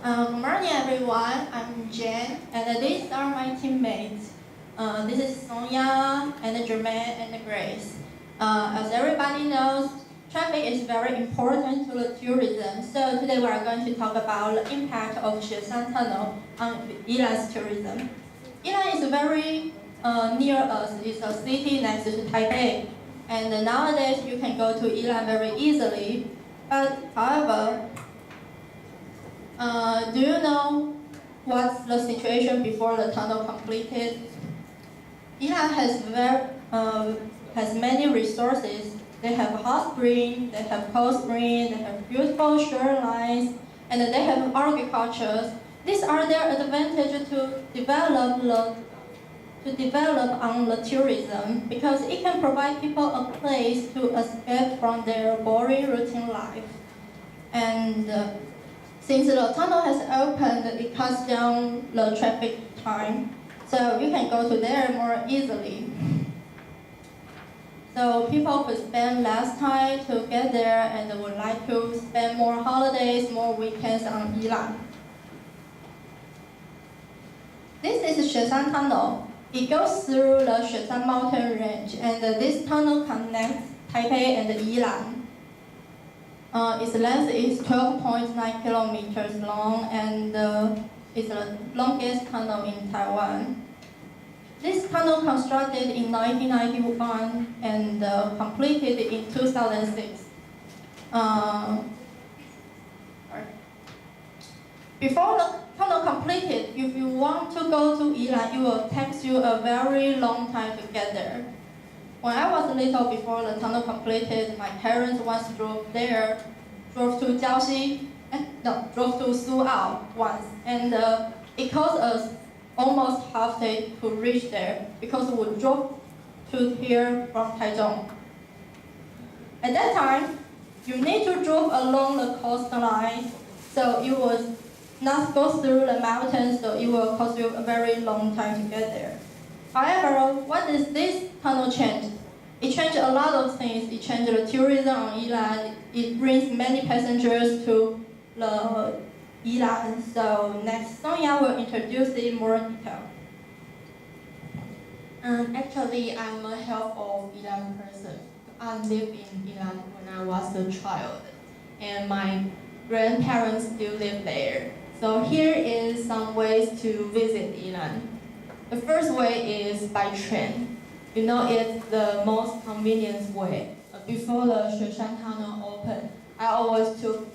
Good morning, everyone. I'm Jen, and these are my teammates. This is Sonia, and Jermaine, and Grace. As everybody knows, traffic is very important to the tourism. So today we are going to talk about the impact of Hsue Shan Tunnel on Yilan's tourism. Yilan is very near us. It's a city next to Taipei, and nowadays you can go to Yilan very easily. But however, do you know what's the situation before the tunnel completed? Yilan has many resources. They have hot spring, they have cold spring, they have beautiful shorelines, and they have agriculture. These are their advantage to develop on the tourism because it can provide people a place to escape from their boring routine life. And since the tunnel has opened, it cuts down the traffic time, so you can go to there more easily. So people could spend less time to get there and would like to spend more holidays, more weekends on Yilan. This is Hsue Shan Tunnel. It goes through the Hsue Shan mountain range, and this tunnel connects Taipei and Yilan. Its length is 12.9 kilometers long, and it's the longest tunnel in Taiwan. This tunnel constructed in 1991 and completed in 2006. Before the tunnel completed, if you want to go to Yilan, it will take you a very long time to get there. When I was little, before the tunnel completed, my parents once drove to Jiaoxi, drove to Suao once, and it cost us almost half day to reach there because we drove to here from Taichung. At that time, you need to drive along the coastline, so it was not go through the mountains, so it will cost you a very long time to get there. However, what does this tunnel change? It changed a lot of things. It changed the tourism on Yilan. It brings many passengers to the Yilan. So next, Sonia will introduce it in more detail. Actually, I'm a half of Yilan person. I lived in Yilan when I was a child, and my grandparents still live there. So here is some ways to visit Yilan. The first way is by train. You know, it's the most convenient way. Before the Hsue Shan Tunnel opened, I always took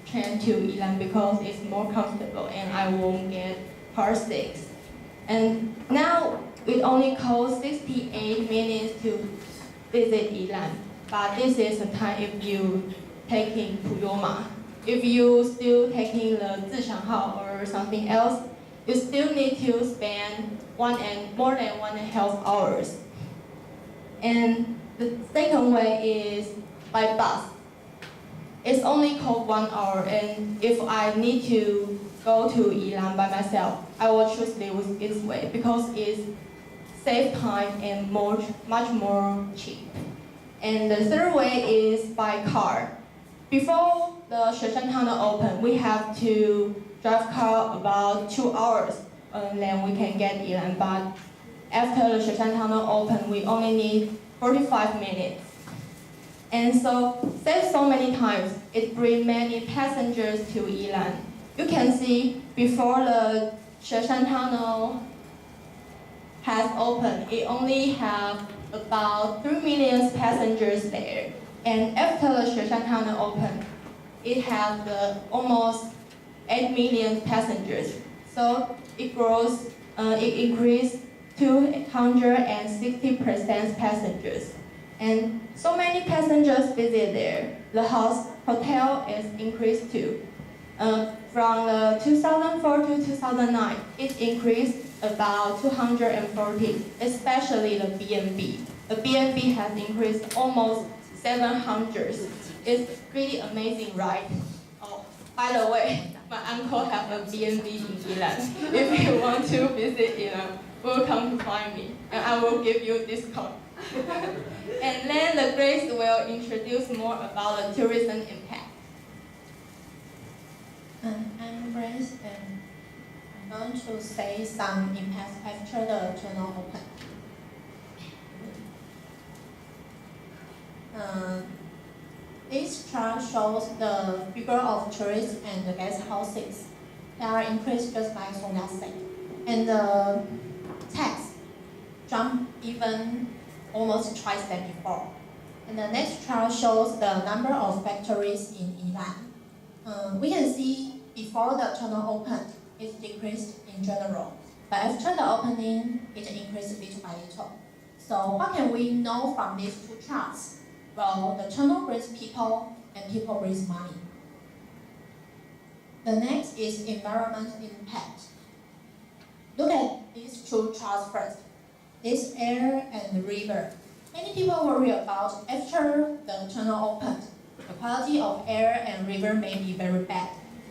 train to Yilan because it's more comfortable and I won't get car sick. And now it only costs 68 minutes to visit Yilan. But this is the time if you taking Puyoma. If you still taking the Zhishanghao or something else, you still need to spend more than 1.5 hours. And the second way is by bus. It's only cost 1 hour, and if I need to go to Yilan by myself, I will choose this way because it's save time and much more cheap. And the third way is by car. Before the Hsue Shan Tunnel open, we have to drive car about 2 hours, and then we can get Yilan. But after the Hsue Shan Tunnel open, we only need 45 minutes. And so, save so many times, it brings many passengers to Yilan. You can see before the Hsue Shan Tunnel has opened, it only have about 3 million passengers there. And after the Hsue Shan Tunnel opened, it has almost 8 million passengers. So it increased 260% passengers. And so many passengers visit there. The hotel is increased too. From 2004 to 2009, it increased about 240, especially the B&B. The B&B has increased almost 700. It's pretty amazing, right? Oh, by the way, my uncle have a B&B in Yilan. If you want to visit Yilan, will come to find me, and I will give you discount. And then the Grace will introduce more about the tourism impact. I'm Grace. Yes, and I'm going to say some impacts after the tunnel open. This chart shows the figure of tourists and the guest houses. They are increased just like Sonia said. And the tax jumped even almost twice than before. And the next chart shows the number of factories in Yilan. We can see before the tunnel opened, it decreased in general. But after the opening, it increased little by little. So what can we know from these two charts? Well, the tunnel brings people and people brings money. The next is environment impact. Look at these two charts first. This air and the river. Many people worry about after the tunnel opened, the quality of air and river may be very bad.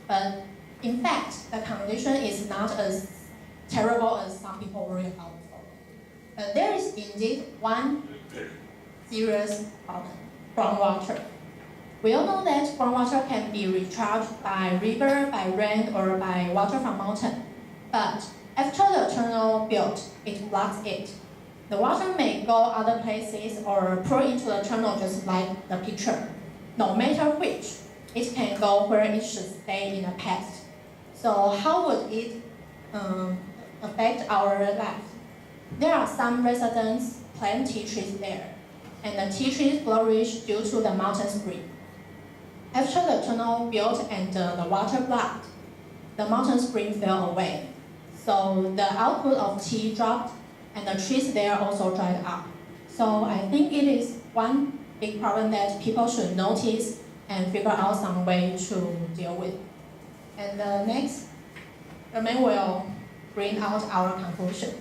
But in fact, the condition is not as terrible as some people worry about before. But there is indeed one serious problem: groundwater. We all know that groundwater can be recharged by river, by rain, or by water from mountain. But after the tunnel built, it blocks it. The water may go other places or pour into the tunnel just like the picture. No matter which, it can go where it should stay in the past. So how would it affect our life? There are some residents plant tea trees there, and the tea trees flourish due to the mountain spring. After the tunnel built and the water blocked, the mountain spring fell away. So the output of tea dropped, and the trees there also dried up. So I think it is one big problem that people should notice and figure out some way to deal with. And next, Jermaine will bring out our conclusion.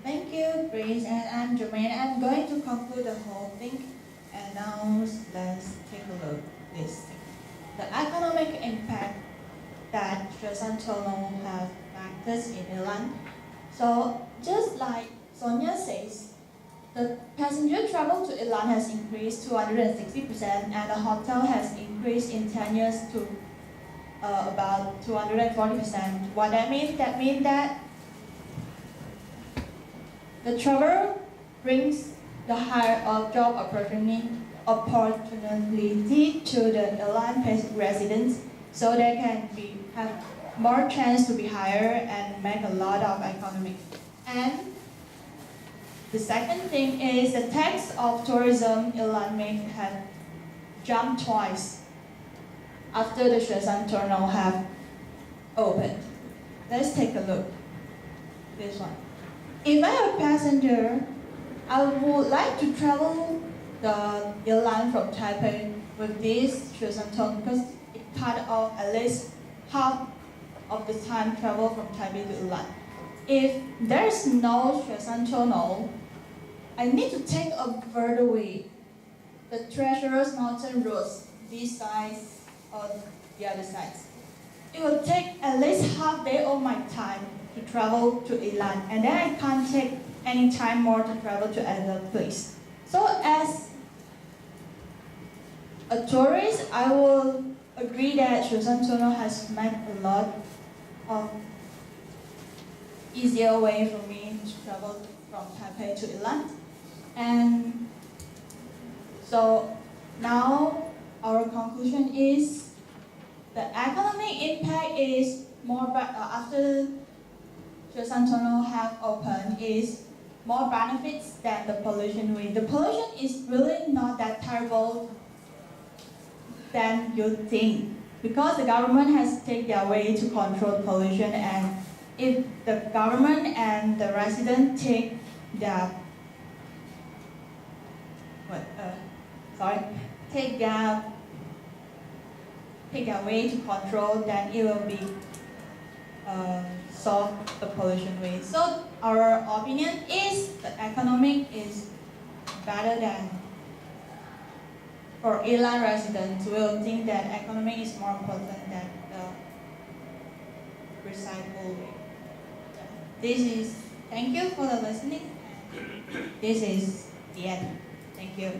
Thank you, Grace, and I'm Jermaine. I'm going to conclude the whole thing, and now let's take a look at this thing. The economic impact that Hsue Shan tunnel has factors in Yilan. So just like Sonia says, the passenger travel to Yilan has increased 260%, and the hotel has increased in 10 years to about 240%. What that means? That means that the travel brings the higher job opportunity to the Yilan residents, so they can have more chance to be hired and make a lot of economic. And the second thing is the tax of tourism Yilan have jumped twice after the Hsue Shan tunnel have opened. Let's take a look. This one. If I am a passenger, I would like to travel the Yilan from Taipei with this Hsue Shan tunnel because it cut off at least half of the time travel from Taipei to Yilan. If there's no Hsue Shan tunnel, I need to take a further way. The treacherous mountain roads, this side or the other side. It will take at least half day of my time to travel to Yilan, and then I can't take any time more to travel to another place. So as a tourist, I will agree that Hsue Shan tunnel has made a lot of easier way for me to travel from Taipei to Yilan. And so now our conclusion is the economic impact is more after Hsue Shan tunnel have opened is more benefits than the pollution way. The pollution is really not that terrible than you think, because the government has taken their way to control pollution, and if the government and the residents take their take their way to control, then it will be solve the pollution way. So our opinion is the economic is better than for Yilan residents will think that economy is more important than the recycle way. Thank you for the listening. This is the end. Thank you.